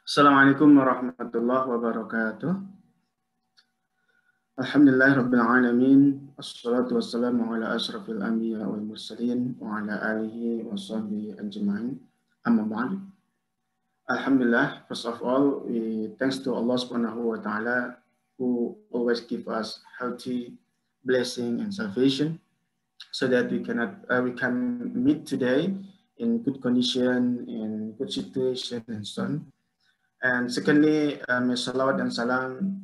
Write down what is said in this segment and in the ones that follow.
Assalamualaikum warahmatullahi wabarakatuh. Alhamdulillah rabbil alamin. Assalatu wassalamu ala asrafil anbiya wal mursalin wa ala alihi wa sahbihi ajma'in. Amma ba'd. Alhamdulillah, first of all, we thanks to Allah Subhanahu wa ta'ala who always give us healthy blessing and salvation so that we can meet today in good condition, in good situation and so on. And secondly, may salawat and salam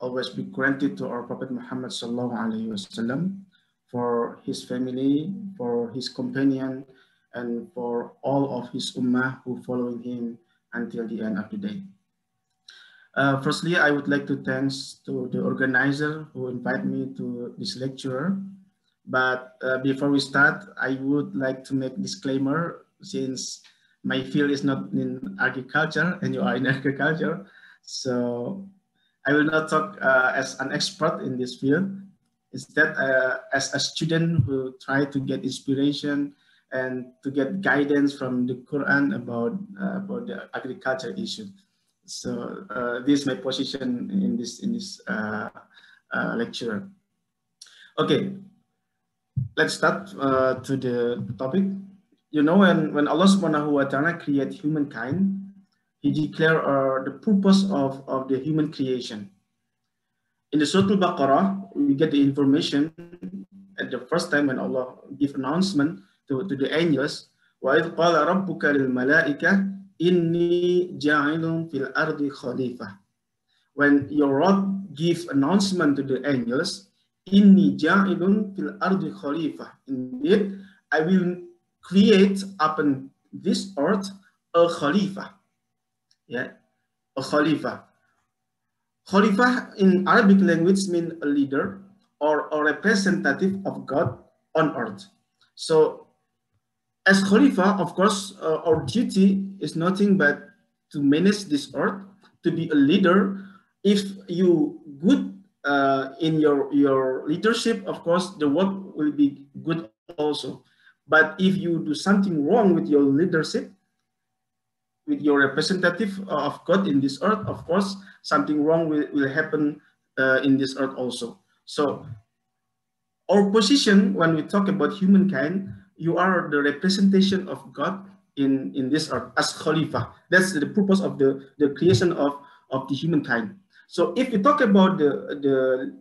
always be granted to our Prophet Muhammad sallallahu alaihi wasallam, for his family, for his companion, and for all of his ummah who following him until the end of the day. Firstly, I would like to thanks to the organizer who invited me to this lecture. But before we start, I would like to make disclaimer, since my field is not in agriculture and you are in agriculture. So I will not talk as an expert in this field. Instead, as a student who try to get inspiration and to get guidance from the Quran about the agriculture issue. So this is my position in this lecture. Okay, let's start to the topic. You know, when Allah Subhanahu wa Ta'ala create humankind, He declared the purpose of the human creation. In the Surah Al-Baqarah, we get the information at the first time when Allah give announcement to the angels. وَإِذْ قَالَ رَبُّكَ لِلْمَلَائِكَةِ إِنِّي جَاعِلٌ فِي الْأَرْضِ خَلِيفَةً. When your Lord gives announcement to the angels, إِنِّي جَاعِلٌ فِي الْأَرْضِ خَلِيفَةً. Indeed, I will create upon this earth a Khalifa. Yeah, a Khalifa. Khalifa in Arabic language means a leader or a representative of God on earth. So as Khalifa, of course, our duty is nothing but to manage this earth, to be a leader. If you good in your leadership, of course, the work will be good also. But if you do something wrong with your leadership, with your representative of God in this earth, of course, something wrong will happen in this earth also. So our position when we talk about humankind, you are the representation of God in this earth as Khalifa. That's the purpose of the creation of the humankind. So if we talk about the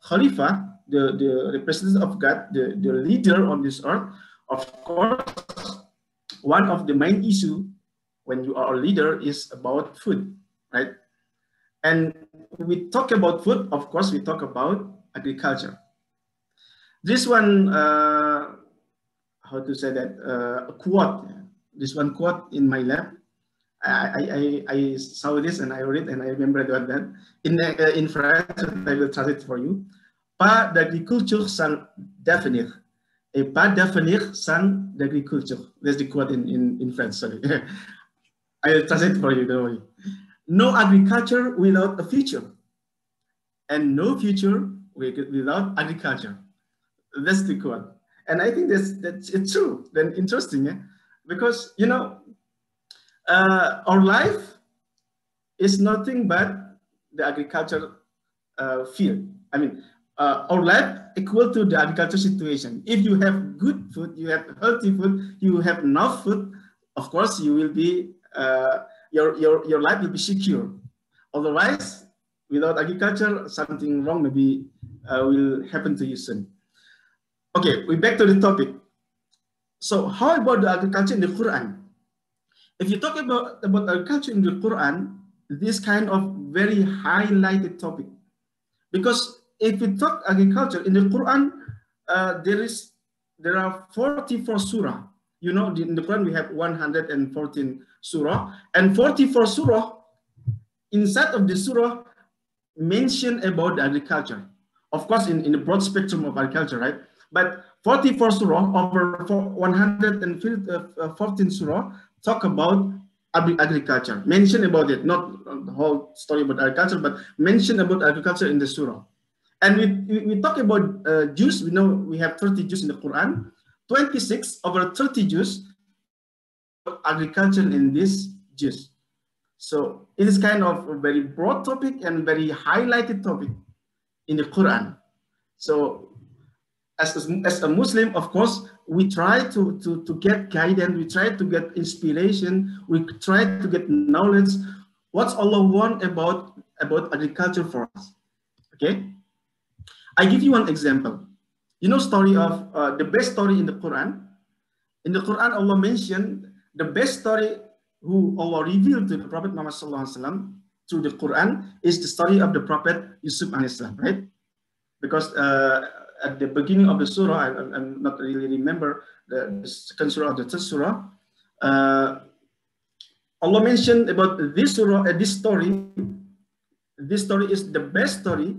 Khalifa, the representative of God, the leader on this earth, of course, one of the main issue when you are a leader is about food, right? And we talk about food, of course, we talk about agriculture. This one, how to say that, a quote, this one quote in my lab, I saw this and I read and I remember that in French, I will translate for you. Pas d'agriculture sans d'avenir, et pas d'avenir sans d'agriculture. That's the quote in French, sorry. I will translate for you, don't worry. No agriculture without a future, and no future without agriculture. That's the quote. And I think that's it's true, then interesting, yeah? Because, you know, our life is nothing but the agriculture field. I mean, our life equal to the agriculture situation. If you have good food, you have healthy food, you have enough food, of course, you will be, your life will be secure. Otherwise, without agriculture, something wrong maybe will happen to you soon. Okay, we back to the topic. So how about the agriculture in the Quran? If you talk about agriculture in the Quran, this kind of very highlighted topic, because if we talk agriculture in the Quran, there are 44 surah. You know, in the Quran we have 114 surah, and 44 surah inside of the surah mention about agriculture. Of course, in the broad spectrum of agriculture, right? But 44 surah over 114 surah talk about agriculture, mention about it, not the whole story about agriculture, but mention about agriculture in the surah. And we talk about Jews. We know we have 30 Jews in the Quran. 26 over 30 Jews agriculture in this Jews. So it is kind of a very broad topic and very highlighted topic in the Quran. So as a Muslim, of course, we try to get guidance, we try to get inspiration, we try to get knowledge. What's Allah want about agriculture for us? Okay, I give you one example. You know, story of the best story in the Quran. In the Quran, Allah mentioned the best story who Allah revealed to the Prophet Muhammad SAW through the Quran is the story of the Prophet Yusuf alayhi, right? Because at the beginning of the surah, I'm not really remember the second surah or the third surah, Allah mentioned about this surah, this story. This story is the best story,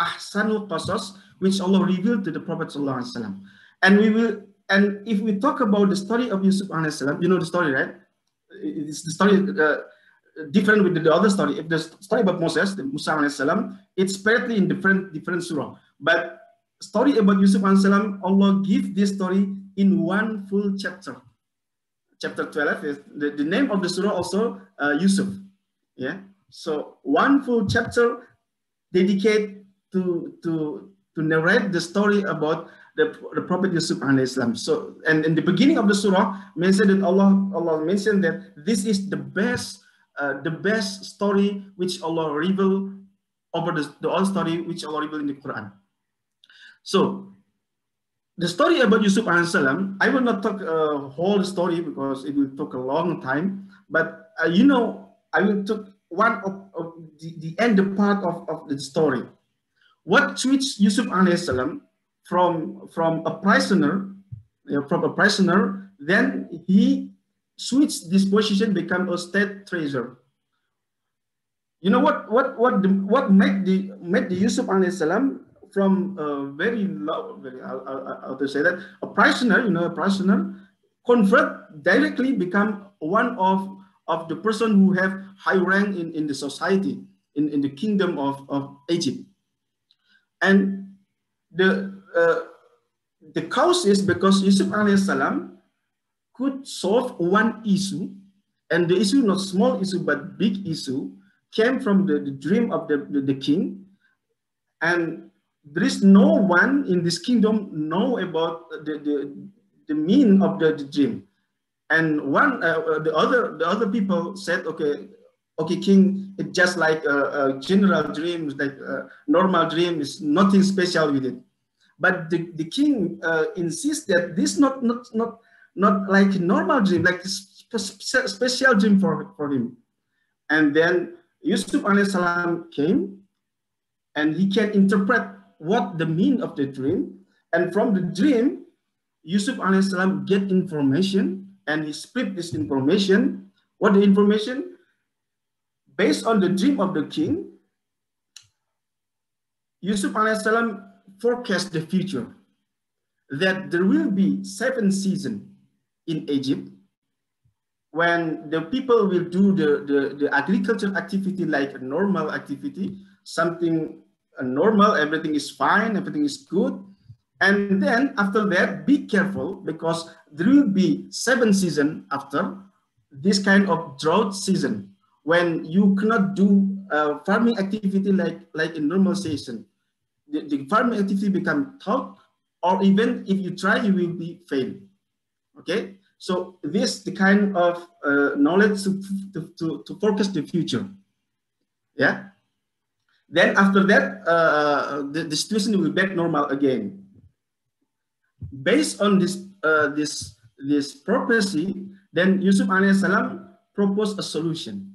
Ahsanul Qasas, which Allah revealed to the Prophet ﷺ. And if we talk about the story of Yusuf ﷺ, you know the story, right? It's the story different with the other story. If the story about Moses, Musa ﷺ, it's separately in different surah. But story about Yusuf ﷺ, Allah gives this story in one full chapter. Chapter 12 is the name of the surah also Yusuf. Yeah. So one full chapter dedicated to narrate the story about the Prophet Yusuf alayhi. So, and in the beginning of the surah, mentioned that Allah mentioned that this is the best story which Allah revealed over the old story which Allah revealed in the Quran. So the story about Yusuf alayhi, I will not talk a whole story because it will take a long time. But you know, I will talk one of the end part of the story. What switched Yusuf alayhi from a prisoner, then he switched this position, become a state treasurer. You know what made the Yusuf alayhi from a very low, how to say that, a prisoner, convert directly, become one of the person who have high rank in the society, in the kingdom of Egypt. And the cause is because Yusuf alayhi could solve one issue, and the issue, not small issue, but big issue, came from the dream of the king. And there is no one in this kingdom know about the meaning of the dream. And the other people said, okay, king, it's just like a general dream, like a normal dream, is nothing special with it. But the king insists that this not like a normal dream, like a special dream for him. And then Yusuf alayhi came, and he can interpret what the meaning of the dream. And from the dream, Yusuf alayhi get information, and he split this information. What the information? Based on the dream of the king, Yusuf alayhi forecast the future, that there will be 7 seasons in Egypt when the people will do the agricultural activity like a normal activity, something normal, everything is fine, everything is good. And then after that, be careful, because there will be 7 seasons after this kind of drought season, when you cannot do farming activity like a normal season. The farming activity become tough, or even if you try, you will be failed. Okay, so this the kind of knowledge to focus the future. Yeah. Then after that, the situation will be back normal again. Based on this prophecy, then Yusuf alayhi proposed a solution.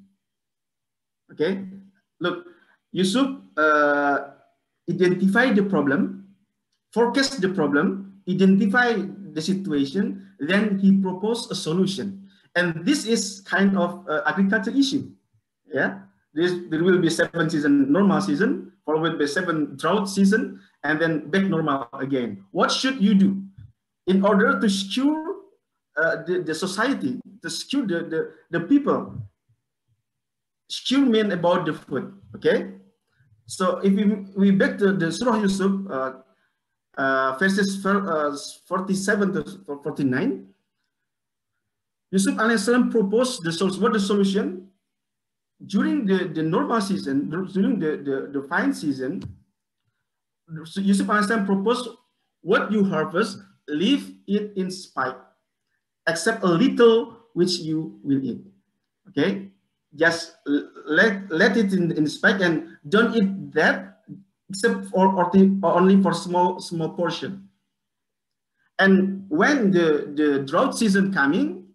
Okay, look, Yusuf identified the problem, forecast the problem, identify the situation, then he proposed a solution. And this is kind of agricultural issue. Yeah, there will be 7 season, normal season, followed by 7 drought season, and then back normal again. What should you do in order to secure the society, to secure the people? Secure mean about the food. Okay, so if we back to the Surah Yusuf, verses 47 to 49, Yusuf alayhi salam proposed the solution. What the solution? during the normal season, during the fine season, Yusuf Alaihissalam proposed, what you harvest, leave it in spike, except a little which you will eat. Okay, just let it in spike and don't eat that, except for or only for small portion. And when the drought season coming,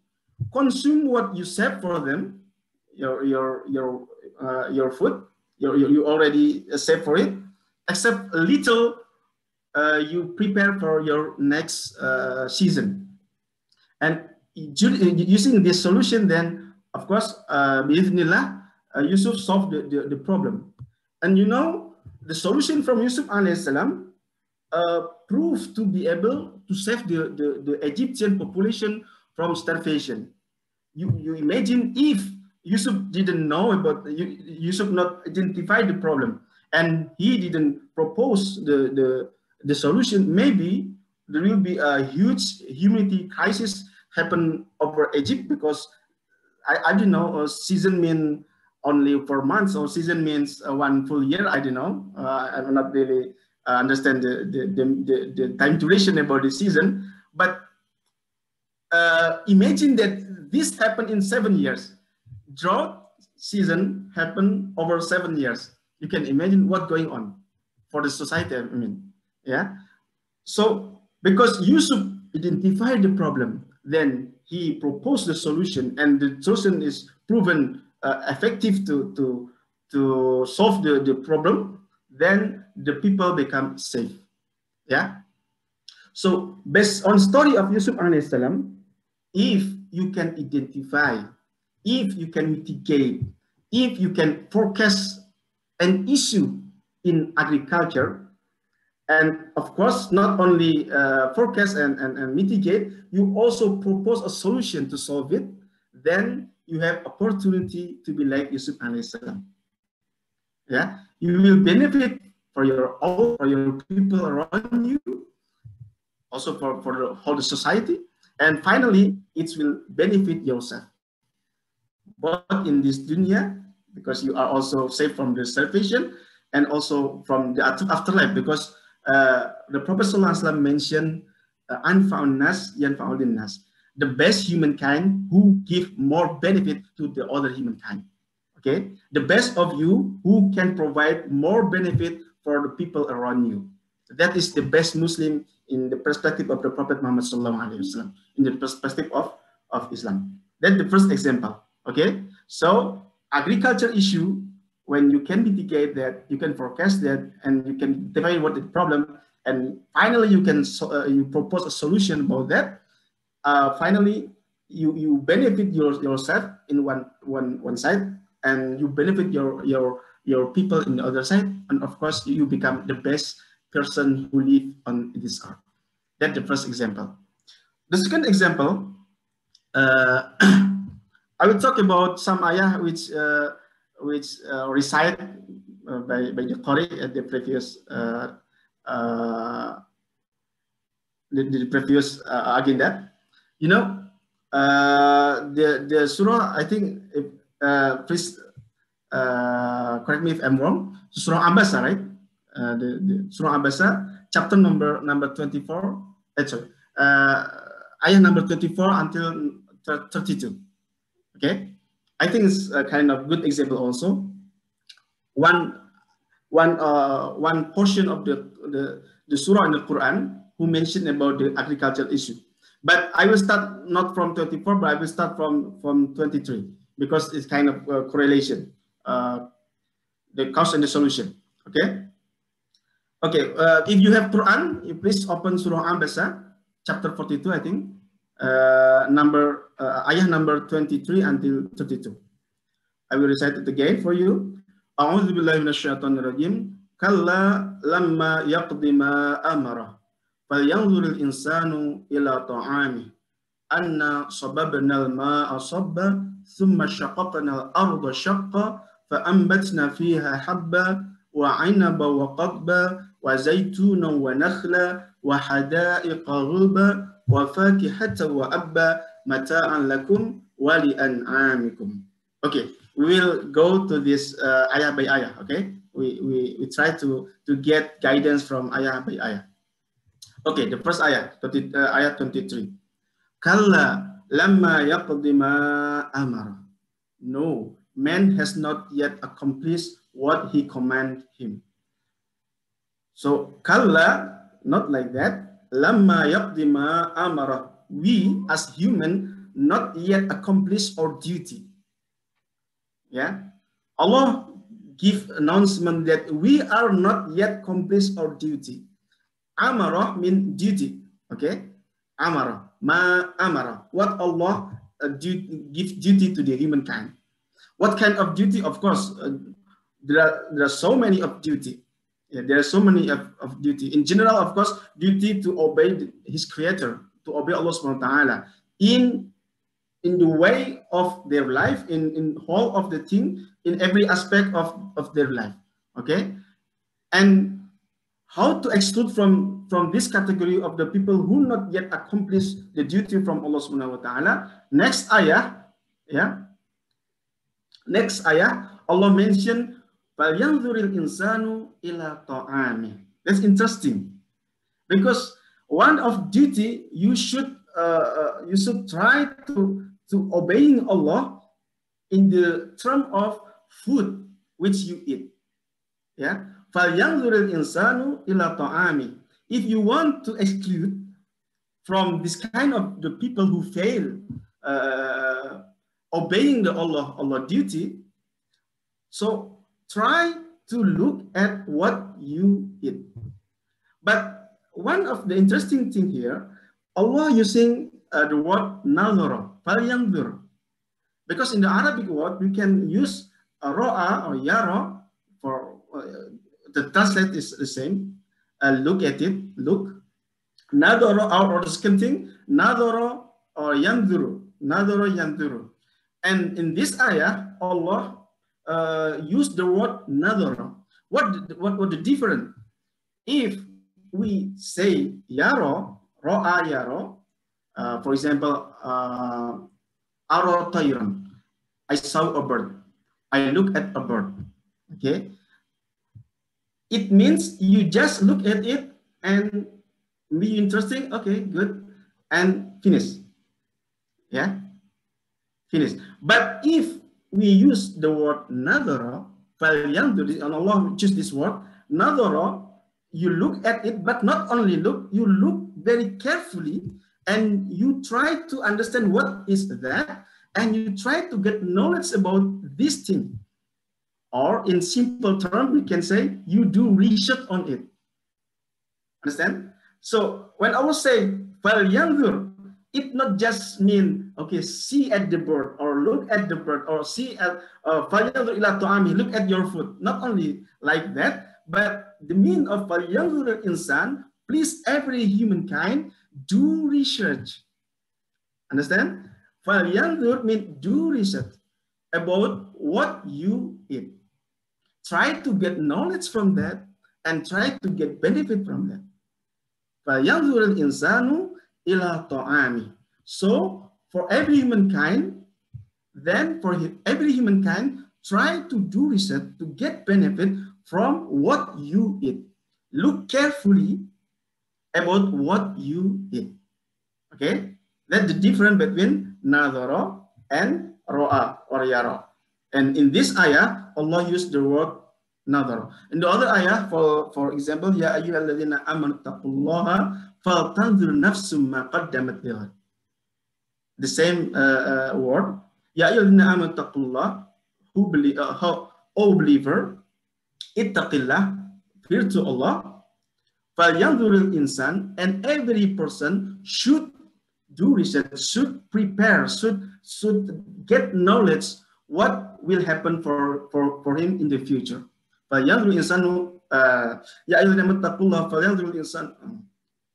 consume what you save for them, your food, you already save for it, except a little you prepare for your next season. And using this solution, then of course, Bismillah, Yusuf solved the problem. And you know, the solution from Yusuf alayhi salam proved to be able to save the Egyptian population from starvation. You imagine if Yusuf didn't know about, Yusuf not identified the problem, and he didn't propose the solution, maybe there will be a huge humanity crisis happen over Egypt, because I don't know, season mean only 4 months, or season means one full year. I don't know. I'm not really understand the time duration about the season, but imagine that this happened in 7 years. Drought season happened over 7 years. You can imagine what's going on for the society. I mean, yeah. So because Yusuf identified the problem, then he proposed the solution, and the solution is proven effective to solve the problem. Then the people become safe. Yeah. So based on story of Yusuf alayhi salam, if you can identify, if you can mitigate, if you can forecast an issue in agriculture, and of course, not only forecast and mitigate, you also propose a solution to solve it, then you have opportunity to be like Yusuf alayhi salam. Yeah, you will benefit for your people around you, also for the whole society, and finally, it will benefit yourself, both in this dunya, because you are also safe from the starvation, and also from the afterlife, because the Prophet ﷺ mentioned anfa'un nas yanfa'ul nas, the best humankind who give more benefit to the other humankind. Okay, the best of you who can provide more benefit for the people around you. That is the best Muslim in the perspective of the Prophet Muhammad ﷺ, in the perspective of Islam. That's the first example. Okay, so agriculture issue, when you can mitigate that, you can forecast that, and you can define what the problem, and finally you can you propose a solution about that. Finally, you benefit yourself in one side, and you benefit your people in the other side, and of course you become the best person who live on this earth. That's the first example. The second example, I will talk about some ayah which recited by the Qari at the previous agenda. You know, the surah, I think, please correct me if I'm wrong, Surah Abasa, right? The Surah Abasa, chapter number 24, sorry, ayah number 24 until 32. Okay, I think it's a kind of good example also. One portion of the surah in the Quran who mentioned about the agricultural issue. But I will start not from 24, but I will start from 23, because it's kind of correlation, the cause and the solution. Okay. Okay. If you have Quran, you please open Surah Abasa, chapter 42, I think, ayah number 23 until 32. I will recite it again for you. A'udzu billahi minasyaitonir rajim. Kalla lamma yaqdi ma amara. Falyanzuril insanu ila ta'ami. Anna sababna al-ma'a sabba, thumma shaqaqna al-arda shaqqa, fa'anbatna fiha habba, wa 'inaba wa qadba, wa zaytuna wa nakhla, wa hada'iqa ghulba, wa fakihata wa abba, mata'an lakum wa li an'amikum. Okay, we will go to this ayah by ayah. Okay, we try to get guidance from ayah by ayah. Okay, the first ayah, ayah 23. Kalla lamma yaqdi ma amara. No, man has not yet accomplished what he commanded him. So kalla, not like that. Lamma yaqdi ma amara. We as human not yet accomplished our duty. Yeah, Allah give announcement that we are not yet accomplished our duty. Amara mean duty. Okay, amara, ma amara. What Allah give duty to the humankind. What kind of duty? Of course, there are so many of duty. Yeah, there are so many of duty. In general, of course, duty to obey His Creator, to obey Allah Subhanahu wa Taala in the way of their life, in whole of the thing, in every aspect of their life. Okay, and how to exclude from this category of the people who not yet accomplish the duty from Allah Subhanahu wa Taala. Next ayah, yeah. Next ayah, Allah mentioned, "Falyanzuril insanu ila ta'ami." That's interesting, because one of duty you should try to obeying Allah in the term of food which you eat. Yeah, falyanzuril insanu ila ta'ami. If you want to exclude from this kind of the people who fail obeying the Allah duty, so try to look at what you eat. But one of the interesting thing here, Allah using the word nazara, falyanzur, because in the Arabic word we can use ro'a or yara for the translate is the same. Look at it, look. Nadara or the second thing, nadara or yanzuru, nadara yanzuru. And in this ayah, Allah used the word nadara. What the difference? If we say yaro, ro'a yaro, for example, aro tayran, I saw a bird, I look at a bird. Okay, it means you just look at it and be interesting. Okay, good, and finish. Yeah, finish. But if we use the word nadara, and Allah choose this word nadara, you look at it, but not only look, you look very carefully and you try to understand what is that, and you try to get knowledge about this thing. Or in simple terms, we can say you do research on it. Understand? So when Allah say falyanzur, it not just mean okay, see at the bird or look at the bird or see at falyanzur ila ta'ami, look at your food. Not only like that, but the meaning of falyanzur insan, please every humankind do research. Understand? Falyanzur mean do research about what you eat. Try to get knowledge from that and try to get benefit from that. فَيَنْظُرِ الْإِنسَانُ إِلَىٰ طَعَامِ. So for every humankind, then for every humankind, try to do research to get benefit from what you eat. Look carefully about what you eat. Okay, that's the difference between nadara and ro'a or yara. And in this ayah, Allah used the word nadara. In the other ayah, for example, ya ayyuhalladzina amanu taqullaha faltanzur nafsum ma qaddamat lighad. The same word, ya ayyuhalladzina amanu taqullaha, who believe, O believer, ittaqillah, fear to Allah, falyanzuril insan, and every person should do research, should prepare, should get knowledge what will happen for him in the future. فَيَنْظُرُ الْإِنسَانُ يَا أَيُّهَا الَّذِينَ اتَّقُوا اللَّهَ فَلْيَنْظُرِ الْإِنسَانُ.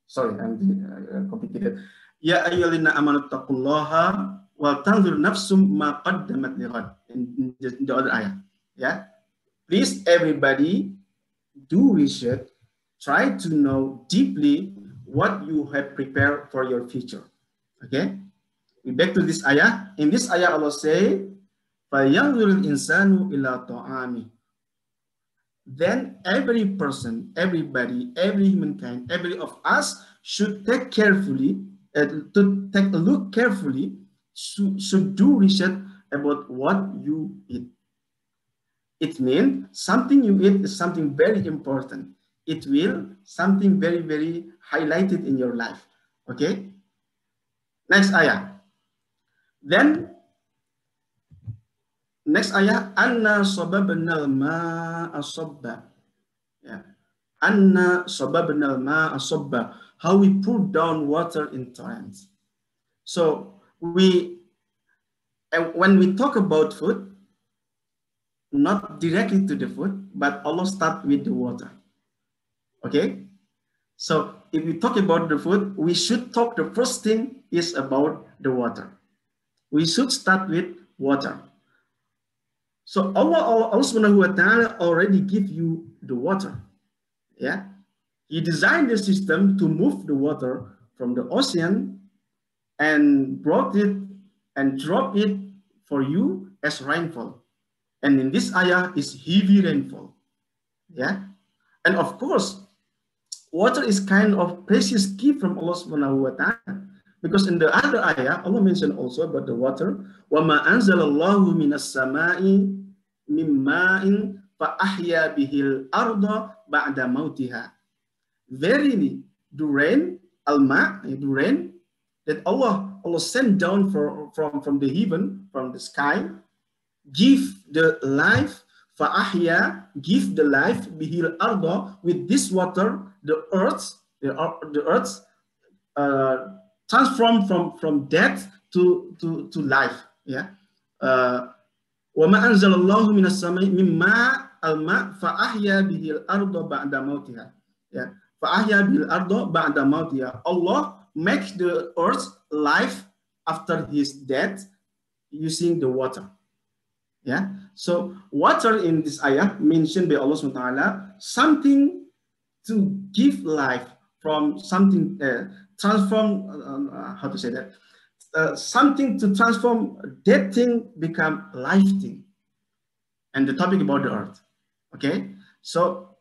Sorry, I'm complicated. يَا أَيُّهَا الَّذِينَ آمَنُوا اتَّقُوا اللَّهَ وَلْتَنْظُرْ نَفْسٌ مَا قَدَّمَتْ لِغَدٍ. In the other ayah. Yeah. Please, everybody, do research. Try to know deeply what you have prepared for your future. Okay. We back to this ayah. In this ayah, Allah say, فَيَنْظُرِ الْإِنسَانُ إِلَى طَعَامِهِ. Then every person, everybody, every humankind, every of us should take carefully, to take a look carefully, should do research about what you eat. It means something you eat is something very important. It will something very, very highlighted in your life. Okay. Next ayah. Then next ayah, anna sababnal ma'a sabba. Yeah. Anna sababnal ma'a sabba. How we pour down water in torrents. So when we talk about food, not directly to the food, but Allah start with the water. Okay. So if we talk about the food, we should talk, the first thing is about the water. We should start with water. So Allah subhanahu wa ta'ala already give you the water. Yeah. He designed the system to move the water from the ocean and brought it and drop it for you as rainfall. And in this ayah is heavy rainfall. Yeah. And of course, water is kind of precious gift from Allah subhanahu wa ta'ala. Because in the other ayah, Allah mentioned also about the water. وَمَا أَنزَلَ اللَّهُ مِنَ السَّمَاءِ مِن مَّاءٍ فَأَحْيَا بِهِ الْأَرْضَ بَعْدَ مَوْتِهَا. Verily, the rain, al-ma', the rain that Allah sent down from the heaven, from the sky, give the life, فَأَحْيَا, give the life, بِهِ الْأَرْضَ, with this water, the earth, transform from death to life. Yeah. وَمَا أَنزَلَ اللَّهُ مِنَ السَّمَاءِ مِمَّا الْمَاء فَأَحْيَا بِهِ الْأَرْضَ بَعْدَ مَوْتِهَا. Yeah. فَأَحْيَا بِهِ الْأَرْضَ بَعْدَ مَوْتِهَا. Allah makes the earth life after his death using the water. Yeah. So water in this ayah mentioned by Allah subhanahu wa ta'ala, something to give life from something, transform, how to say that? Something to transform dead thing become life thing. And the topic about the earth. Okay. So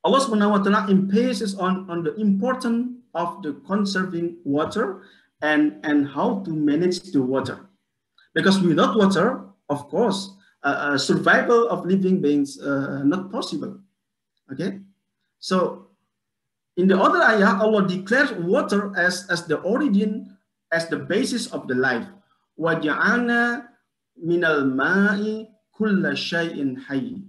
Allah subhanahu wa ta'ala emphasizes on the importance of the conserving water and how to manage the water. Because without water, of course, survival of living beings not possible. Okay. So in the other ayah, Allah declares water as the origin, as the basis of the life. وَجَعَلْنَا مِنَ الْمَاءِ كُلَّ شَيْءٍ حَيٍّ.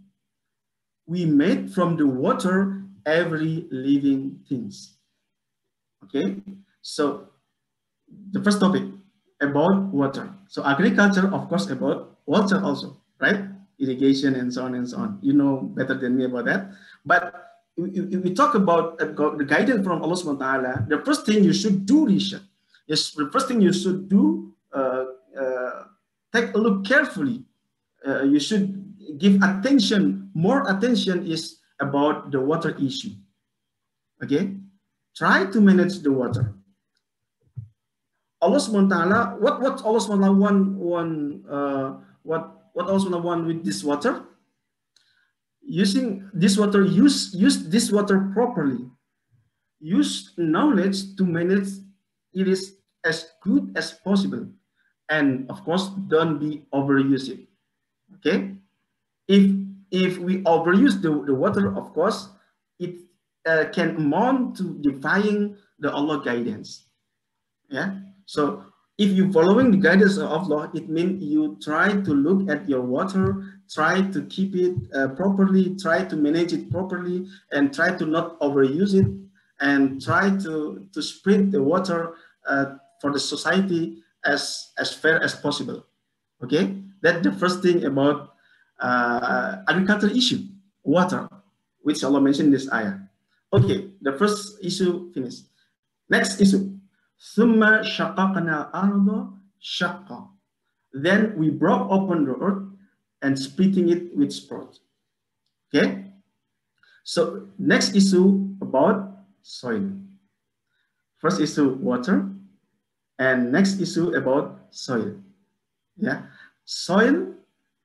We made from the water every living things. Okay, so the first topic about water. So agriculture, of course, about water also, right? Irrigation and so on and so on. You know better than me about that. But if we talk about the guidance from Allah subhanahu wa ta'ala, the first thing you should do research. Yes, the first thing you should do, take a look carefully. You should give attention, more attention is about the water issue. Okay, try to manage the water. Allah subhanahu wa ta'ala, what Allah subhanahu wa ta'ala what Allah subhanahu wa ta'ala want with this water? Using this water, use this water properly. Use knowledge to manage it is as good as possible. And of course, don't be overuse it. Okay? If we overuse the water, of course, it can amount to defying the Allah guidance. Yeah. So if you following the guidance of Allah, it means you try to look at your water, try to keep it properly, try to manage it properly, and try to not overuse it, and try to spread the water for the society as fair as possible. Okay, that's the first thing about agricultural issue, water, which Allah mentioned in this ayah. Okay, the first issue finished. Next issue. ثُمَّ شَقَقْنَا الْأَرْضَ شَقًّا. Then we broke open the earth and splitting it with sprouts. Okay? So next issue about soil. First issue, water. And next issue about soil. Yeah? Soil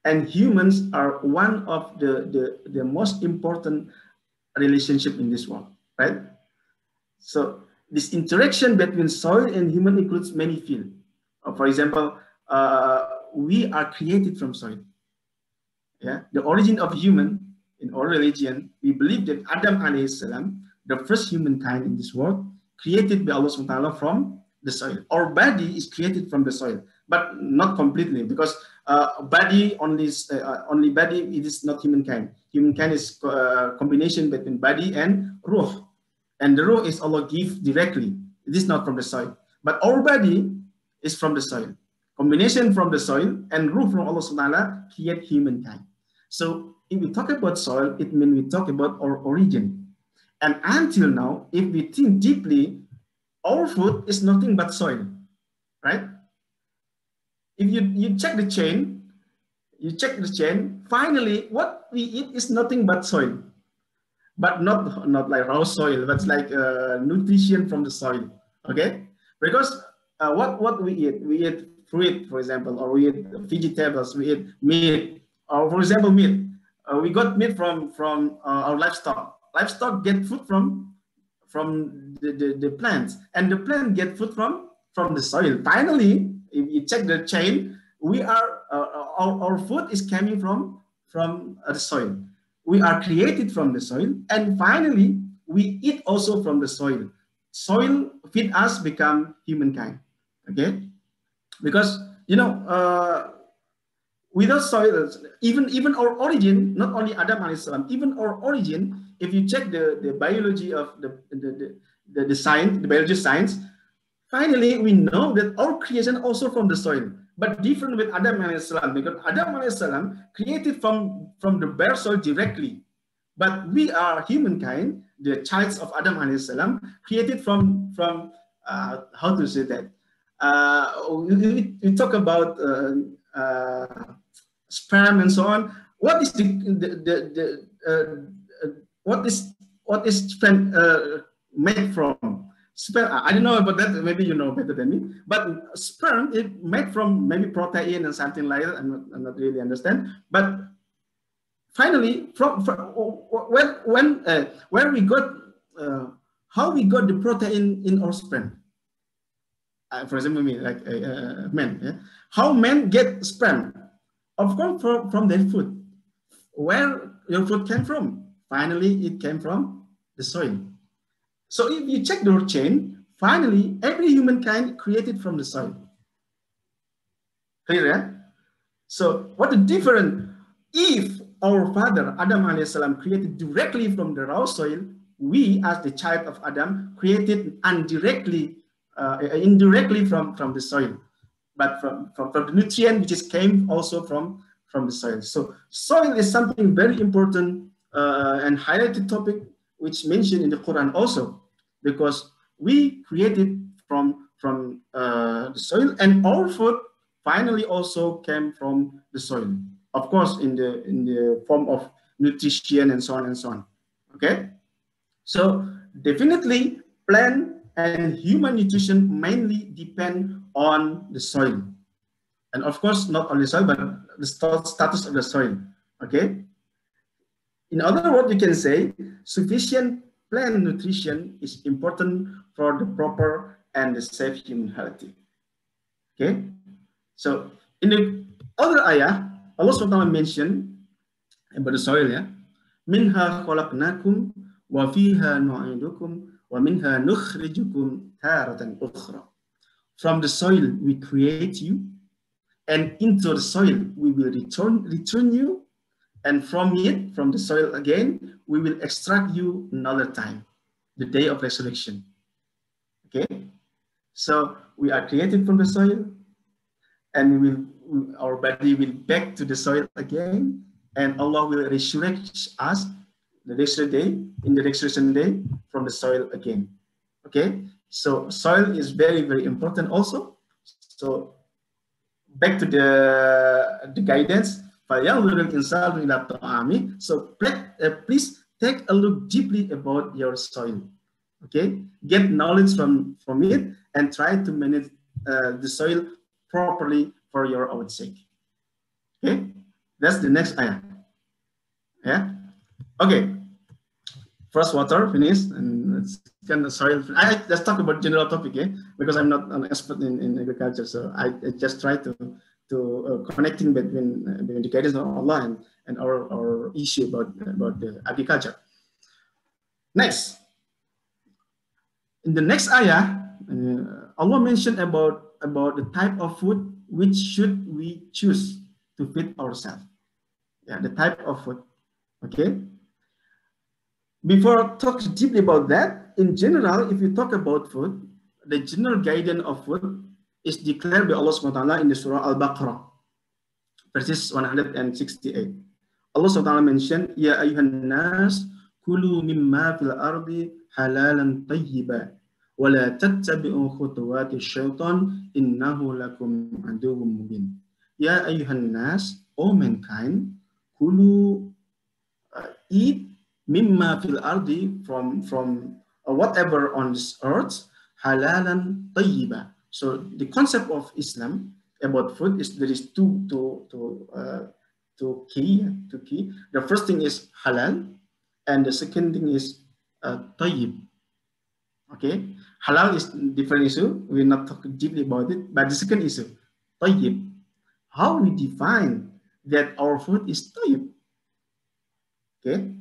And humans are one of the most important relationship in this world, right? So this interaction between soil and human includes many fields. For example, we are created from soil. Yeah, the origin of human in our religion, we believe that Adam alayhi salam, the first humankind in this world, created by Allah subhanahu wa ta'ala from the soil. Our body is created from the soil, but not completely, because body only body, it is not humankind. Humankind is combination between body and ruh, and the ruh is Allah give directly. It is not from the soil, but our body is from the soil. Combination from the soil and ruh from Allah subhanahu wa ta'ala create humankind. So if we talk about soil, it means we talk about our origin. And until now, if we think deeply, our food is nothing but soil, right? If you check the chain, finally what we eat is nothing but soil. But not like raw soil, but like nutrition from the soil, okay? Because what we eat fruit, for example, or we eat vegetables, we eat meat, or for example, meat. We got meat from our livestock. Livestock get food from the plants, and the plant get food from the soil. Finally, if you check the chain, we are our food is coming from the soil. We are created from the soil, and finally, we eat also from the soil. Soil feed us become humankind, okay? Because, you know, without soil, even our origin, not only Adam alayhi salam, even our origin, if you check the biology of the science, the biology science, finally, we know that our creation also from the soil, but different with Adam alayhi salam, because Adam alayhi salam created from the bare soil directly, but we are humankind, the childs of Adam alayhi salam, created from how to say that? We talk about sperm and so on. What is what is sperm made from? Sperm, I don't know about that. Maybe you know better than me. But sperm is made from maybe protein and something like that. I'm not really understand. But finally, when we got how we got the protein in our sperm. For example, me like men. Yeah? How men get sperm? Of course, from their food. Where your food came from? Finally, it came from the soil. So if you check the chain, finally, every humankind created from the soil. Clear, yeah? So what the difference? If our father, Adam alayhi salam, created directly from the raw soil, we as the child of Adam created indirectly from the soil, but from the nutrient which came also from the soil. So soil is something very important and highlighted topic which mentioned in the Quran also, because we created from the soil, and our food finally also came from the soil. Of course, in the form of nutrition and so on and so on. Okay, so definitely plant and human nutrition mainly depend on the soil, and of course not only soil but the status of the soil. Okay. In other words, you can say sufficient plant nutrition is important for the proper and the safe human healthy. Okay, so in the other ayah, Allah SWT mentioned about the soil. Yeah, minha khalaqnakum wa fiha nu'idukum wa minha nukhrijukum taratan ukhra. From the soil we create you, and into the soil we will return you. And from it, from the soil again, we will extract you another time, the day of resurrection. Okay? So we are created from the soil, and our body will back to the soil again, and Allah will resurrect us in the resurrection day from the soil again. Okay? So soil is very, very important also. So back to the guidance. So please take a look deeply about your soil. Okay, get knowledge from it and try to manage the soil properly for your own sake. Okay, That's the next ayah. Yeah. Okay. First water finished, and it's kind of soil. Let's talk about general topic, yeah, because I'm not an expert in agriculture, so I just try to connecting between the guidance of Allah and our issue about the agriculture. Next, in the next ayah, Allah mentioned about the type of food which should we choose to feed ourselves. Yeah, the type of food. Okay. Before talk deeply about that, in general, if you talk about food, the general guidance of food is declared by Allah SWT in the Surah Al-Baqarah, verses 168. Allah SWT mentioned, Ya ayuhan nas, kulu mimma fil ardi halalan tayyiba, wa la tattabi'u khutuwati syaitan, innahu lakum aduwwum mubin. Ya ayuhan nas, O mankind, kulu, eat mimma fil ardi, from whatever on this earth, halalan tayyiba. So the concept of Islam about food is there is two key. The first thing is halal, and the second thing is tayyib. Okay, halal is different issue. We're not talking deeply about it. But the second issue, tayyib, how we define that our food is tayyib. Okay,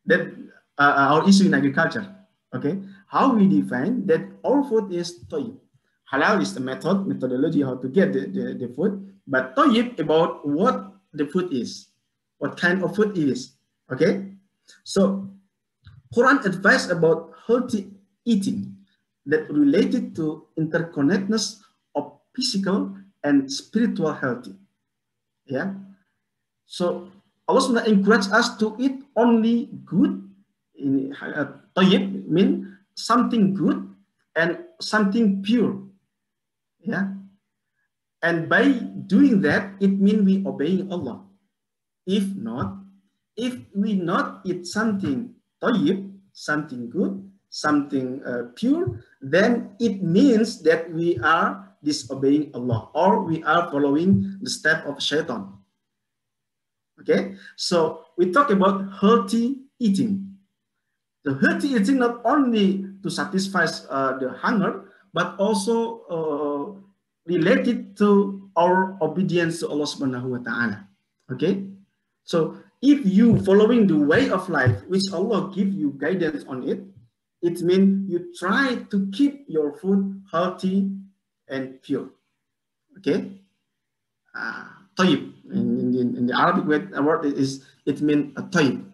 that our issue in agriculture. Okay, how we define that our food is tayyib. Halal is the methodology how to get the food, but tayyib about what the food is, what kind of food it is. Okay, so Quran advice about healthy eating that related to interconnectedness of physical and spiritual healthy. Yeah, so Allah SWT encourage us to eat only good. In tayyib mean something good and something pure. Yeah, and by doing that, it means we obeying Allah. If not, if we not eat something tayyib, something good, something pure, then it means that we are disobeying Allah, or we are following the step of shaitan. Okay, so we talk about healthy eating. The healthy eating not only to satisfy the hunger, but also related to our obedience to Allah Subhanahu wa Ta'ala. Okay, so if you following the way of life which Allah give you guidance on it, it means you try to keep your food healthy and pure. Okay, tayyib. In the Arabic word is it means a tayyib.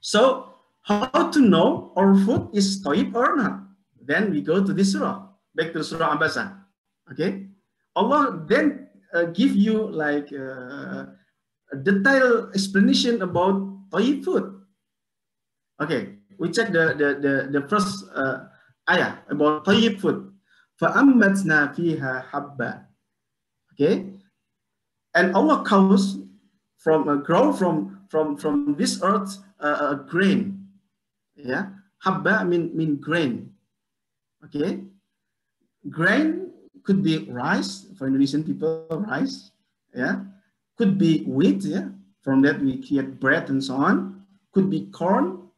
So how to know our food is tayyib or not? Then we go to this surah, back to Surah Abasa. Okay, Allah then give you like a detailed explanation about tayyib food. Okay, we check the first ayah about tayyib food. فَأَمَّتْنَا فِيهَا حَبًّا. Okay, and Allah caused grow from this earth a grain. Yeah, habba mean grain. Okay, grain could be rice for Indonesian people, rice. Yeah, could be wheat. Yeah, from that we create bread and so on. Could be corn,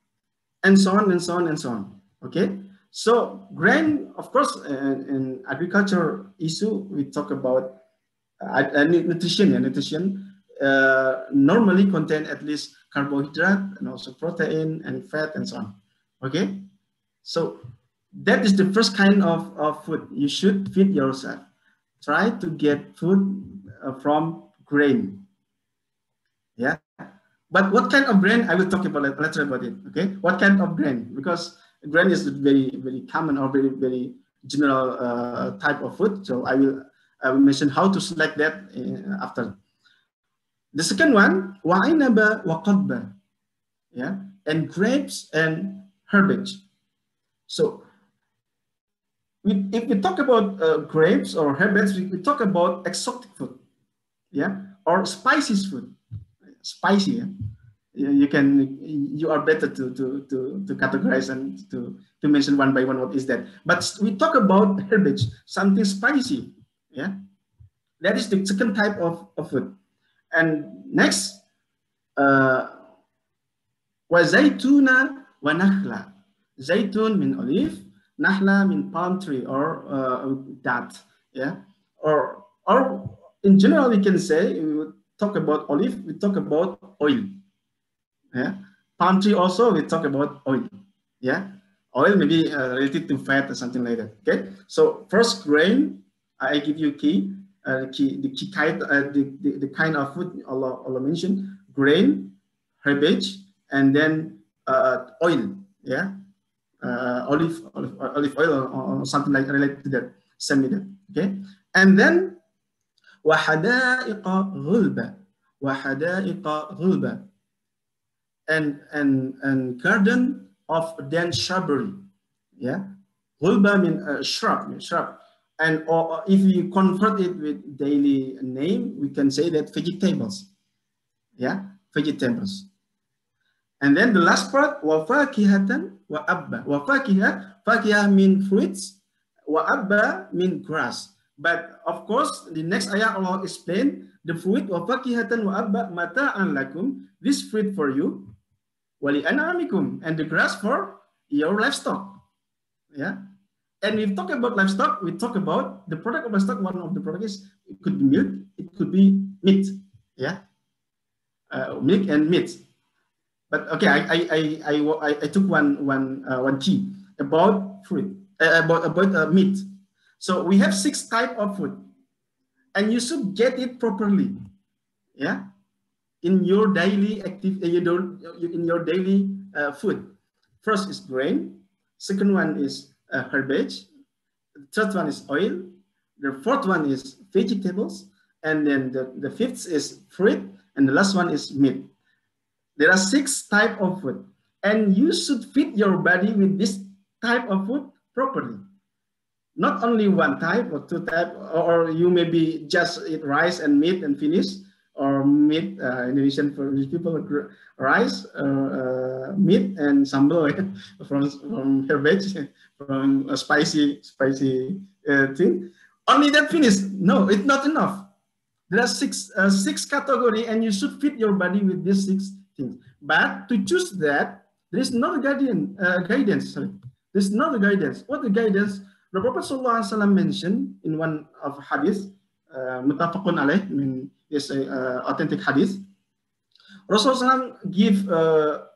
and so on and so on and so on. Okay, so grain, of course, in agriculture issue we talk about nutrition. Yeah, nutrition normally contain at least carbohydrate and also protein and fat and so on. Okay, so that is the first kind of food you should feed yourself. Try to get food from grain. Yeah, but what kind of grain I will talk about later about it. Okay, what kind of grain, because grain is very common or very general type of food. So I will mention how to select that after. The second one, wa'inaba wa qadba, yeah, and grapes and herbage. So if we talk about grapes or herbage, we talk about exotic food, yeah, or spicy food, spicy. Yeah? You are better to categorize and to mention one by one what is that. But we talk about herbage, something spicy, yeah. That is the second type of food. And next, وَزَيْتُونَ وَنَخْلَ. Zaytun mean olive, nahla mean palm tree or that, yeah. Or in general, we can say, we would talk about olive, we talk about oil, yeah. Palm tree also, we talk about oil, yeah. Oil maybe related to fat or something like that, okay. So first grain, I give you the key kind, the kind of food Allah mentioned, grain, herbage, and then oil, yeah. Olive oil or something like related to that, same with that, okay. And then وحدائق غلبة, وحدائق غلبة, and garden of dense shrubbery, yeah. Gulba mean shrub, and or if you convert it with daily name, we can say that vegetables, yeah, vegetables. And then the last part, wafakihatan wa abba. Fakihah mean fruits, wa abba mean grass. But of course, the next ayah Allah explain the fruit, wafakihatan wa abba mata'an lakum, this fruit for you, wali an'amikum, and the grass for your livestock. Yeah. And we talk about livestock, we talk about the product of livestock. One of the products, it could be milk, it could be meat. Yeah. Milk and meat. But okay, I took one key about fruit, about meat. So we have 6 types of food, and you should get it properly, yeah, in your daily in your daily food. First is grain, second one is herbage, the third one is oil, the fourth one is vegetables, and then the fifth is fruit, and the last one is meat. There are 6 types of food, and you should feed your body with this type of food properly. Not only one type or 2 types, or you maybe just eat rice and meat and finish, or meat, Indonesian for people, rice, meat and sambal from herbage, from a spicy thing. Only that finish. No, it's not enough. There are 6 categories, and you should feed your body with these 6 things. But to choose that, there is no guidance. Sorry, there's no guidance. What the guidance? The Prophet ﷺ mentioned in one of hadith, mutafaqun alayh, I mean, is a authentic hadith. Rasulullah give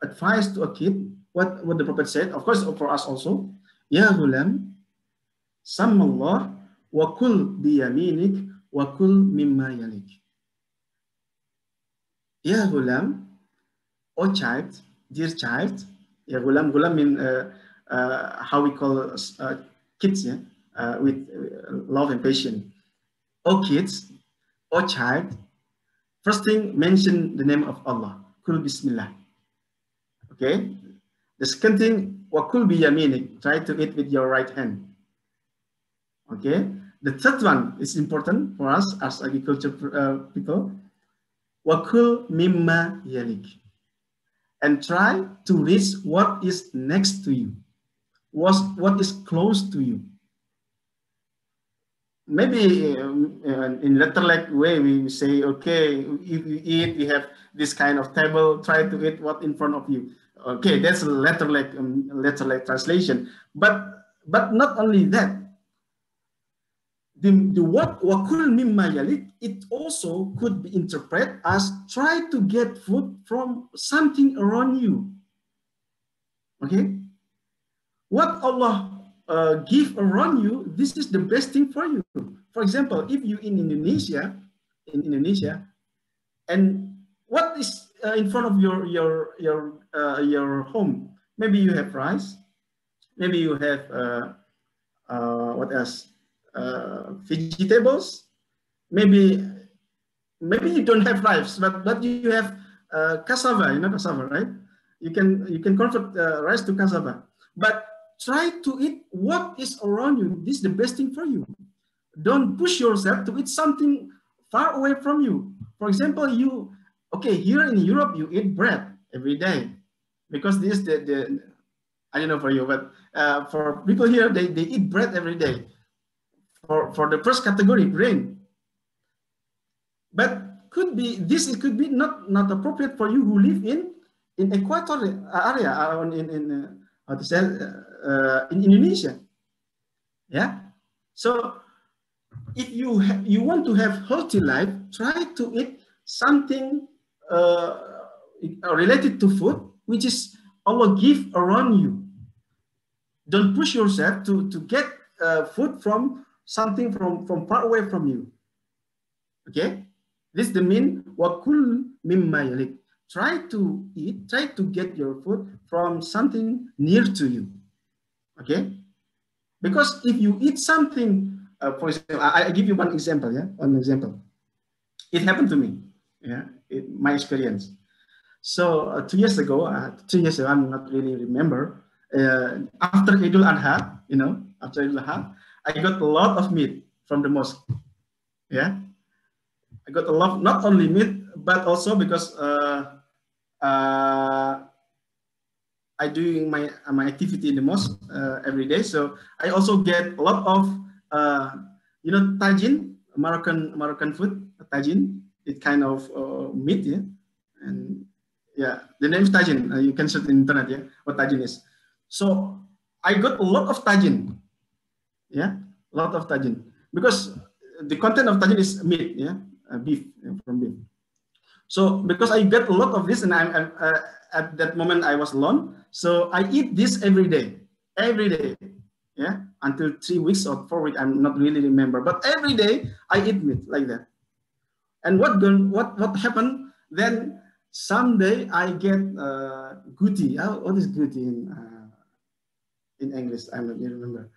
advice to a kid. What the Prophet said, of course, for us also. Ya ghulam, sammallah wa kul biyaminik wa kul mimma yalik. Ya ghulam, oh child, dear child. Ya ghulam mean how we call kids, yeah, with love and patience. Oh kids, oh child, first thing, mention the name of Allah. Kul bismillah. Okay. The second thing, wa kul biyaminik, try to eat with your right hand. Okay. The third one is important for us as agriculture people. Wa kul mimma yalik, and try to reach what is next to you, what is close to you. Maybe in letter-like way, we say, okay, if you eat, we have this kind of table, try to eat what in front of you. Okay, that's a letter-like translation. But not only that, the what wakul mimma yalik, it also could be interpreted as try to get food from something around you. Okay, what Allah give around you, this is the best thing for you. For example, if you in Indonesia, and what is in front of your home? Maybe you have rice, maybe you have what else? Vegetables. Maybe you don't have rice, but you have cassava. You know cassava, right? You can convert rice to cassava, but try to eat what is around you. This is the best thing for you. Don't push yourself to eat something far away from you. For example, here in Europe, you eat bread every day because this is the I don't know for you, but for people here, they eat bread every day. For the first category, grain. But could be this. It could be not appropriate for you who live in equatorial area in how to say in Indonesia. Yeah. So if you want to have healthy life, try to eat something related to food, which is Allah give around you. Don't push yourself to get food from something from far away from you. Okay, this is the mean wakul mimma yalik. Try to eat, try to get your food from something near to you. Okay, because if you eat something, for example, I give you one example. Yeah, one example. It happened to me. Yeah, my experience. So 2 years ago, 3 years ago, I'm not really remember. After Idul Adha, after Idul Adha, I got a lot of meat from the mosque. Yeah, I got a lot, not only meat, but also because I doing my activity in the mosque every day. So I also get a lot of tajin, Moroccan food, tajin. It kind of meat, yeah, and yeah, the name is tajin. You can search in internet, yeah, what tajin is. So I got a lot of tajin, yeah, a lot of tajin, because the content of tajin is meat, yeah, beef, from beef. So because I get a lot of this, and I'm at that moment I was alone, so I eat this every day, yeah, until 3 weeks or 4 weeks. I'm not really remember, but every day I eat meat like that. And what happened then? Someday I get guti. What is guti in English? I don't remember.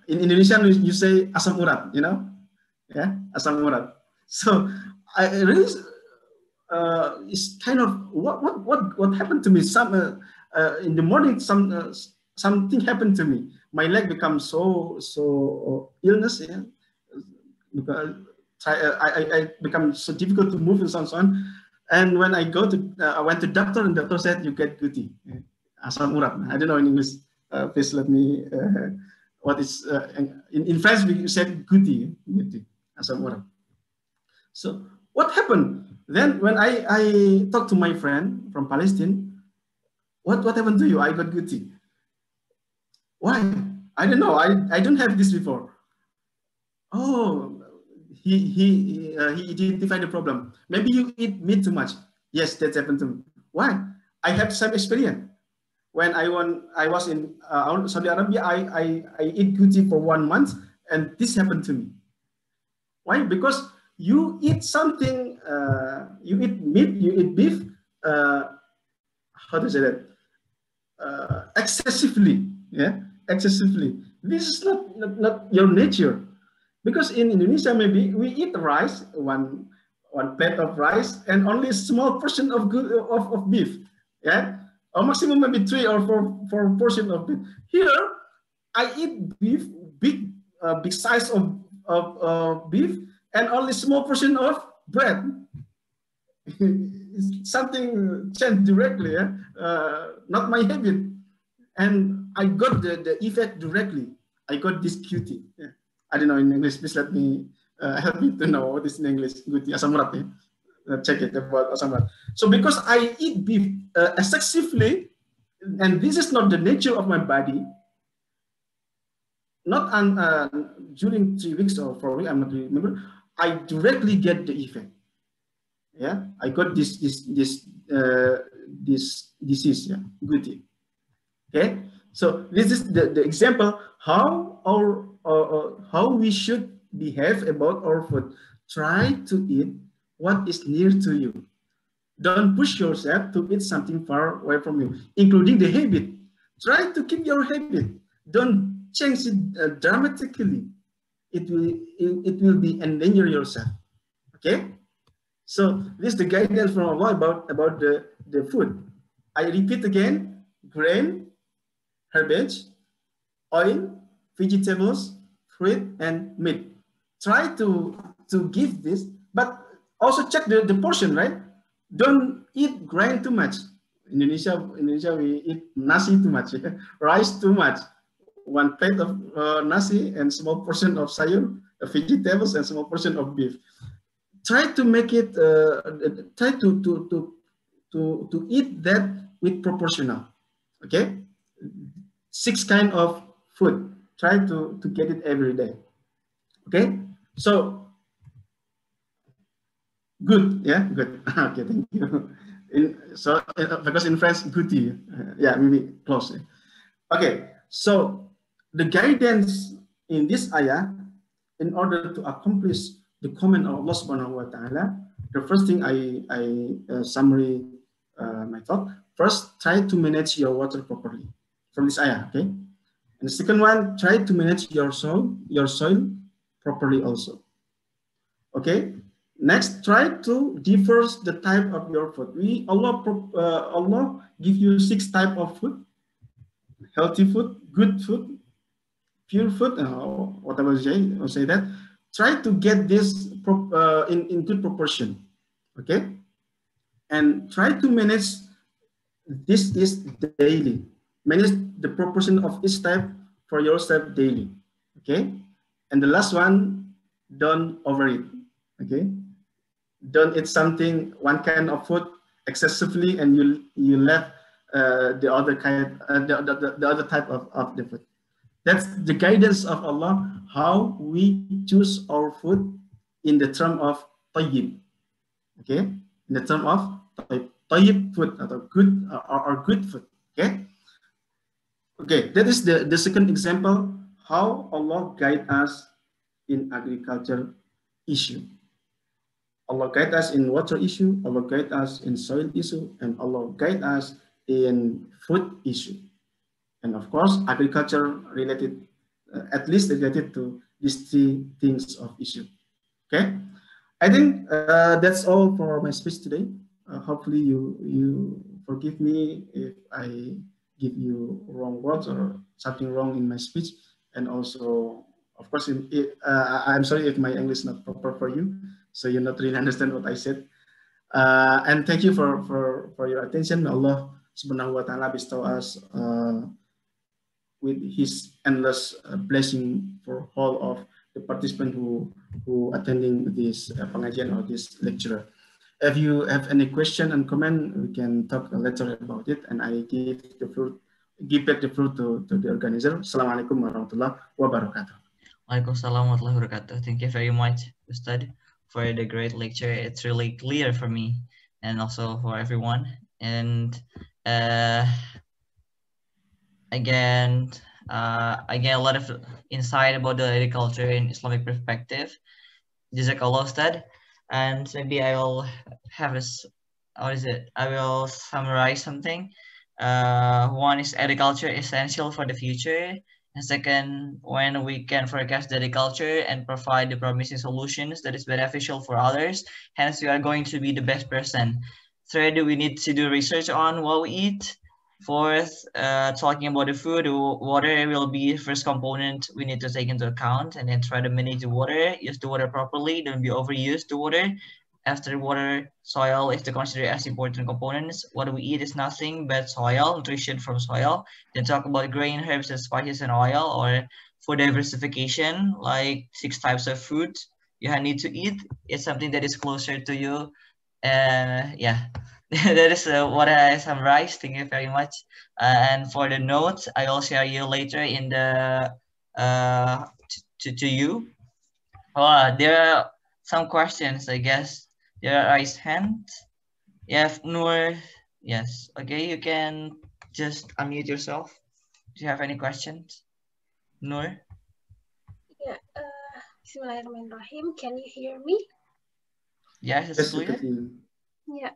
In Indonesian you say asam urat, yeah, asam urat. So I really it's kind of what happened to me. Some in the morning, something happened to me. My leg becomes so illness, yeah, because I become so difficult to move and so on. And when I went to doctor, and doctor said you get guti, asam urat. I don't know in English. Please let me. What is in French we said guti, asam urat. So what happened then when I talked to my friend from Palestine? What happened to you? I got guti. Why? I don't know. I don't have this before. Oh. He identified the problem. Maybe you eat meat too much. Yes, that happened to me. Why? I have the same experience. When I was in Saudi Arabia, I eat guti for 1 month, and this happened to me. Why? Because you eat something, you eat meat, you eat beef, how to say that? Excessively, yeah, excessively. This is not your nature. Because in Indonesia, maybe we eat rice, one plate of rice, and only a small portion of beef, yeah, or maximum maybe 3 or 4 portion of beef. Here, I eat beef, big size of beef, and only small portion of bread. Something changed directly, yeah? Not my habit, and I got the effect directly. I got this cutie. Yeah. I don't know in English. Please let me help me to know what is in English. Guti asam urat. Check it about asam urat. So because I eat beef excessively, and this is not the nature of my body. Not during 3 weeks or 4 weeks. I'm not really remember. I directly get the effect. Yeah, I got this disease. Yeah, guti. Okay. So this is the example how we should behave about our food. Try to eat what is near to you. Don't push yourself to eat something far away from you, including the habit. Try to keep your habit. Don't change it dramatically. It will be endanger yourself. Okay. So this is the guidance from Allah about the food. I repeat again: grain, herbage, oil, vegetables, fruit, and meat. Try to give this, but also check the portion, right? Don't eat grain too much. Indonesia we eat nasi too much, yeah? Rice too much. 1 plate of nasi and small portion of sayur, vegetables, and small portion of beef. try to make it, try to eat that with proportional. Okay, 6 kind of food. Try to get it every day. Okay, so good, yeah, good. Okay, thank you. Because in French, goody, yeah, maybe close. Okay, so the guidance in this ayah, in order to accomplish the command of Allah Subhanahu wa Taala, the first thing I summary my thought. First, try to manage your water properly from this ayah. Okay, and the second one, try to manage your soil properly also. Okay. Next, try to diverse the type of your food. Allah give you 6 type of food: healthy food, good food, pure food, whatever you say that. Try to get this in good proportion. Okay, and try to manage this is daily. Manage the proportion of each type for yourself daily. Okay, and the last one, don't overeat. Okay, don't eat one kind of food excessively, and you left the other kind, the other type of the food. That's the guidance of Allah, how we choose our food in the term of tayyib. Okay, in the term of tayyib food, or good food. Okay, okay, that is the second example how Allah guide us in agriculture issue. Allah guide us in water issue, Allah guide us in soil issue, and Allah guide us in food issue. And of course, agriculture related, at least related to these 3 things of issue. Okay, I think that's all for my speech today. Hopefully you forgive me if I give you wrong words or something wrong in my speech. And also, of course, I'm sorry if my English is not proper for you, so you not really understand what I said. And thank you for your attention. May Allah Subhanahu wa Taala bestow us with His endless blessing for all of the participants who attending this pengajian or this lecture. If you have any question and comment, we can talk later about it. And I give back the floor to the organizer. Assalamualaikum warahmatullahi wabarakatuh. Waalaikumsalam warahmatullahi wabarakatuh. Thank you very much, Ustad, for the great lecture. It's really clear for me and also for everyone. And again, I get a lot of insight about the agriculture in Islamic perspective. Jazakallah, Ustad. And maybe I will have I will summarize something. One is agriculture essential for the future. And second, when we can forecast the agriculture and provide the promising solutions that is beneficial for others, hence we are going to be the best person. Third, we need to do research on what we eat. Fourth, talking about the food, water will be the first component we need to take into account, and then try to manage the water, use the water properly, don't be overused the water. After water, soil is to consider as important components. What we eat is nothing but soil, nutrition from soil. Then talk about grain, herbs, and spices, and oil, or food diversification, like 6 types of food you need to eat. It's something that is closer to you. Yeah. That is what I summarized. Thank you very much. And for the notes, I will share you later in the to you. There are some questions, I guess. There are raised hands. Yeah, Noor. Yes. Okay, you can just unmute yourself. Do you have any questions, Noor? Yeah. Bismillahirrahmanirrahim. Can you hear me? Yes, it's clear. Yeah.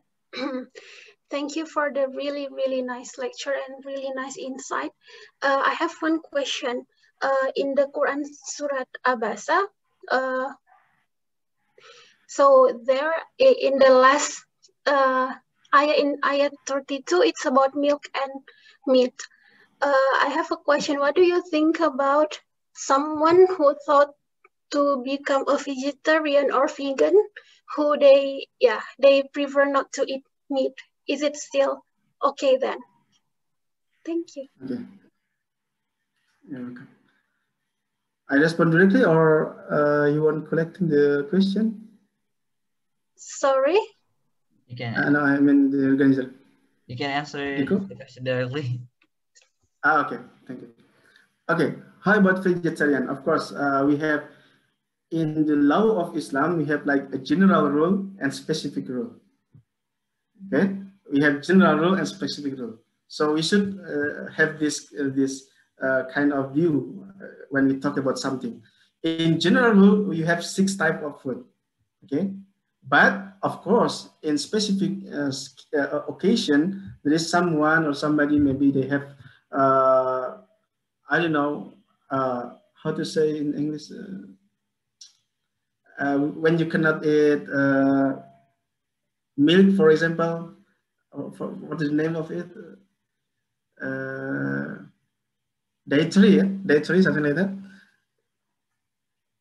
Thank you for the really, really nice lecture and really nice insight. I have one question. In the Quran Surat Abasa, so there in the last in ayat 32, it's about milk and meat. I have a question. What do you think about someone who thought to become a vegetarian or vegan, who they prefer not to eat meat? Is it still okay then? Thank you. Okay. You're welcome. I respond directly, or you want collecting the question? Sorry. You can No, I mean the organizer. you can answer Nico? the question directly. Okay, thank you. Okay, how about vegetarian? Of course, we have in the law of Islam, we have like a general rule and specific rule. Okay, we have general rule and specific rule. So we should have this kind of view when we talk about something. In general rule, you have 6 types of food. Okay, but of course, in specific occasion, there is someone or somebody, maybe they have I don't know how to say in English. When you cannot eat milk, for example, what is the name of it? Dietary, something like that.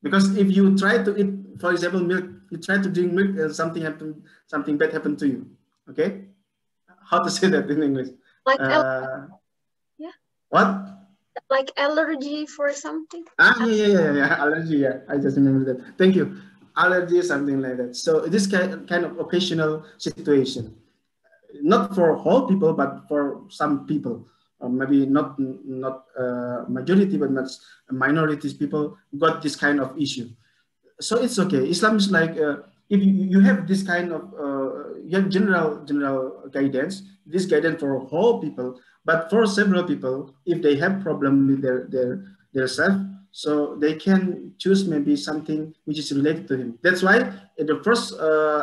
Because if you try to eat, for example, milk, you try to drink milk, and something bad happened to you. Okay, how to say that in English? Like yeah. What? Like allergy for something. Yeah. Allergy. Yeah, I just remember that. Thank you. Allergy, something like that. So this kind of occasional situation, not for whole people, but for some people, maybe not majority, but not minorities. People got this kind of issue. So it's okay. Islam is like if you have this kind of you have general guidance. This guidance for whole people, but for several people, if they have problem with their self, so they can choose maybe something which is related to him. That's why the first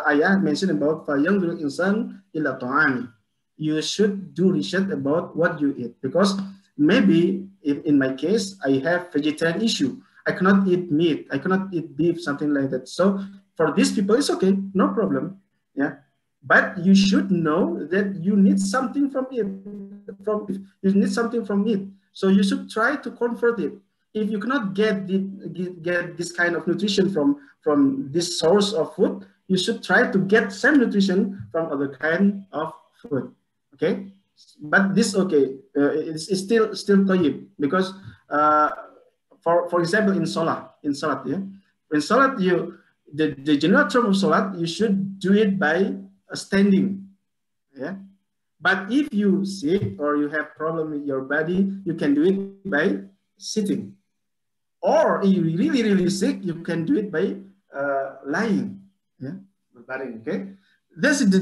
ayah mentioned about فَيَنْظُرُ الْإِنسَانُ إِلَى طَعَامِهِ. You should do research about what you eat, because maybe in my case, I have vegetarian issue. I cannot eat meat. I cannot eat beef, something like that. So for these people, it's okay, no problem. Yeah, but you should know that you need something from it. You need something from it. So you should try to convert it. If you cannot get this kind of nutrition from this source of food, you should try to get same nutrition from other kind of food. Okay, but this okay, it's still tayyib, because for example, in salat, yeah, in salat, the general term of salat, you should do it by standing, yeah. But if you sick or you have problem with your body, you can do it by sitting. Or if you really sick, you can do it by lying, yeah, okay. This is the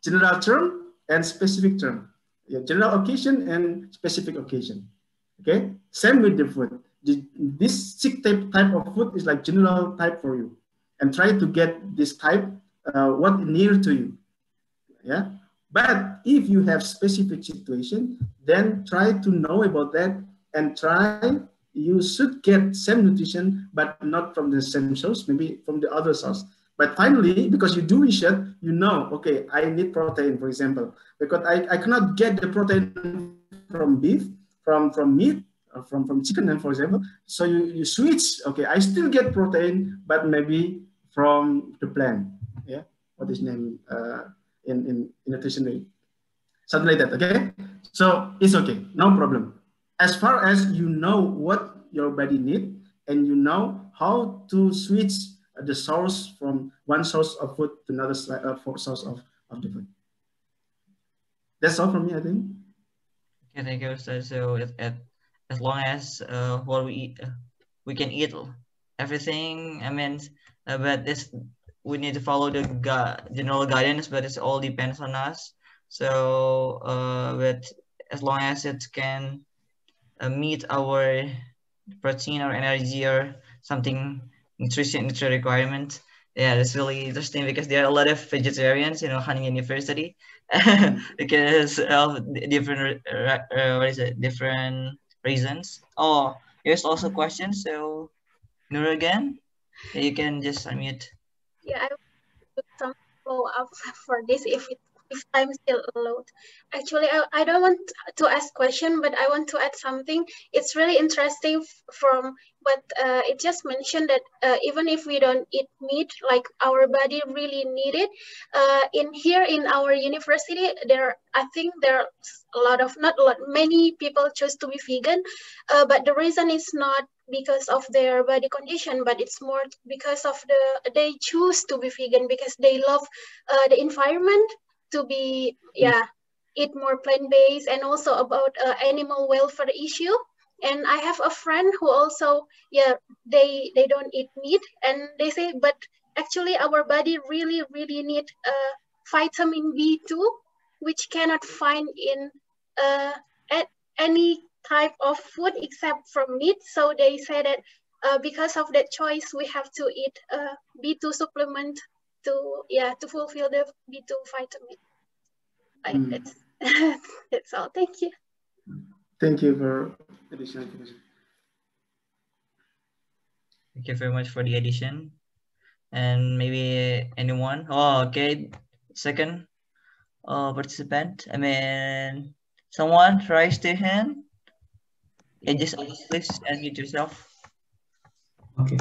general term and specific term. Yeah, general occasion and specific occasion. Okay, same with the food. This 6 type of food is like general type for you, and try to get this type what near to you. Yeah, but if you have specific situation, then try to know about that, and you should get same nutrition, but not from the same source, maybe from the other source. But finally, because you do research, you know, okay, I need protein, for example, because I cannot get the protein from beef, from meat, from chicken, for example. So you switch, okay, I still get protein, but maybe from the plant. Yeah, what is name in nutrition, something like that. Okay, so it's okay, no problem. As far as you know what your body needs, and you know how to switch the source from one source of food to another source of the food. That's all from me, I think. Okay, thank you, Ustaz. So as long as what we eat, we can eat everything. I mean, but we need to follow the general guidance, but it all depends on us. So, but as long as it can meet our protein or energy or something nutrition requirement. Yeah, that's really interesting, because there are a lot of vegetarians, Wageningen University, because of different different reasons. Oh, here's also questions. So, Nur again, you can just unmute. Yeah, I will do some follow up for this if time still allowed. Actually, I don't want to ask question, but I want to add something. It's really interesting from what it just mentioned, that even if we don't eat meat, like our body really need it. In our university, I think there are not a lot, many people choose to be vegan, but the reason is not because of their body condition, but it's more because of they choose to be vegan because they love the environment, to be eat more plant-based, and also about animal welfare issue. And I have a friend who also they don't eat meat, and they say, but actually our body really need vitamin B2, which cannot find in any type of food except from meat. So they say that because of that choice, we have to eat B2 supplement to fulfill the B2 vitamin. That's all. Thank you. Thank you for additional information. Thank you very much for the addition. And maybe anyone? Oh, okay. Second participant. I mean, someone raise their hand. Yeah, just please unmute yourself. Okay.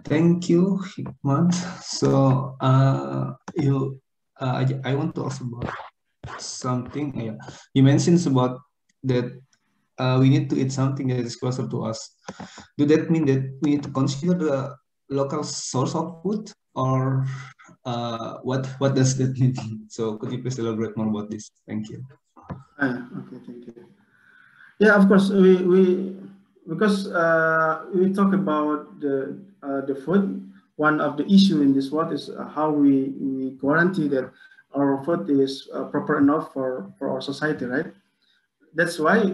Thank you, Hikmat. So, I want to ask about something. Yeah, you mentioned about that we need to eat something that is closer to us. Do that mean that we need to consider the local source of food, or what does that mean? So, could you please elaborate more about this? Thank you. Okay, thank you. Yeah, of course, because we talk about the food. One of the issue in this world is how we guarantee that our food is proper enough for our society, right? That's why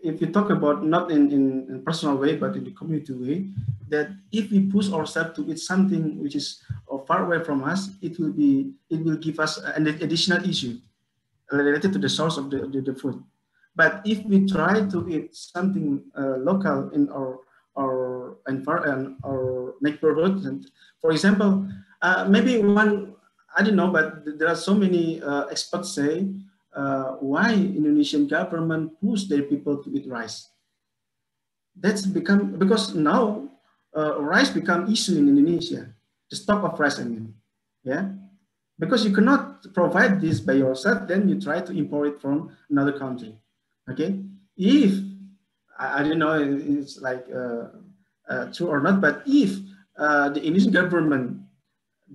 if you talk about not in personal way but in the community way, that if we push ourselves to eat something which is far away from us, it will give us an additional issue related to the source of the food. But if we try to eat something local in our environment, our neighborhood, and for example, maybe one, I don't know, but there are so many experts say why Indonesian government push their people to eat rice. That's become, because now rice become issue in Indonesia, the stock of rice, I mean, yeah. Because you cannot provide this by yourself, then you try to import it from another country. Okay, if I don't know, it's like true or not, but if the Indonesian government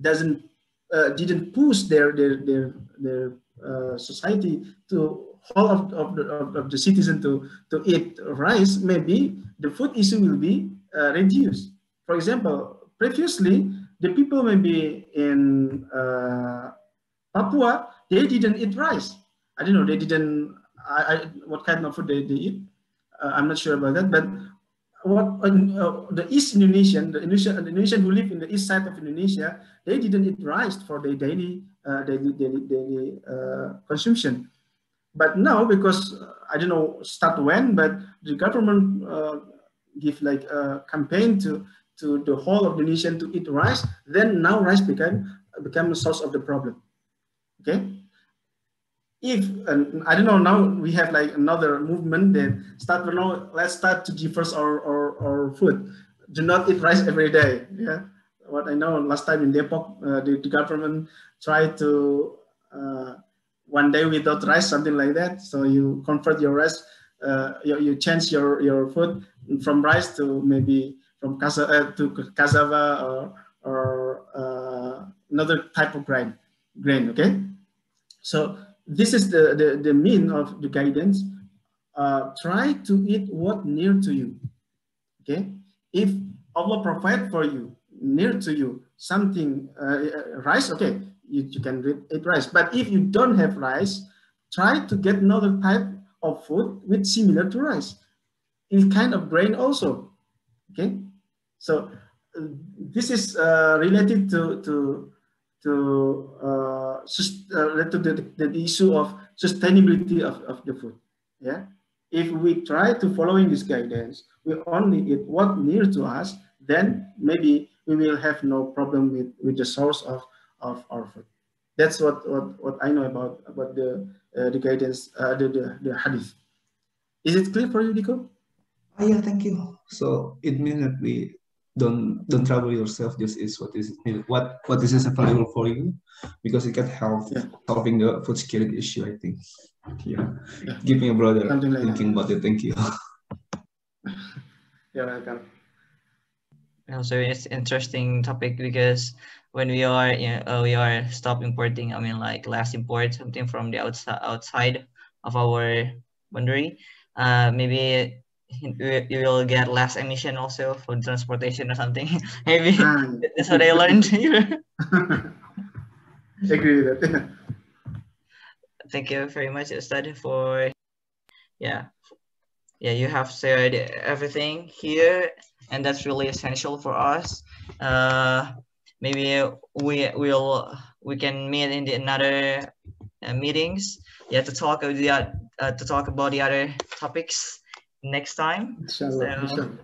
didn't push their society to all of the citizen to eat rice, maybe the food issue will be reduced. For example, previously the people maybe in Papua, they didn't eat rice. I don't know, they didn't. What kind of food they eat? I'm not sure about that. But what the East Indonesian, the Indonesian who live in the east side of Indonesia, they didn't eat rice for their daily consumption. But now, because I don't know start when, but the government give like a campaign to the whole of the nation to eat rice. Then now rice became a source of the problem. Okay. If I don't know, now we have like another movement that start, let's start to diverse our food. Do not eat rice every day. Yeah, what I know, last time in Depok, the government tried to one day without rice, something like that. So you convert your rice, you change your food from rice to maybe from cassava or another type of grain. Okay, so this is the mean of the guidance. Try to eat what near to you. Okay, if Allah provide for you near to you something rice, okay, you can eat rice. But if you don't have rice, try to get another type of food with similar to rice, in kind of grain also. Okay, so this is related to the issue of sustainability of the food. Yeah, if we try to following this guidance, we only eat what near to us, then maybe we will have no problem with the source of our food. That's what I know about the guidance, the hadith. Is it clear for you, Diko? Oh, yeah, thank you. So it means that we don't trouble yourself, just is what is needed, what is available for you, because it can help solving the food security issue, I think. Yeah. Give me a brother something like thinking that. about it. Thank you. You're welcome. Also, it's interesting topic because when we are we are stop importing, I mean like less import something from the outside of our boundary, maybe you will get less emission also for transportation or something. Maybe that's what I learned here. Agree with that. Thank you very much, Ustad, for yeah, you have said everything here, and that's really essential for us. Maybe we can meet in the another meetings, to talk about the other topics next time. Inshallah, So inshallah.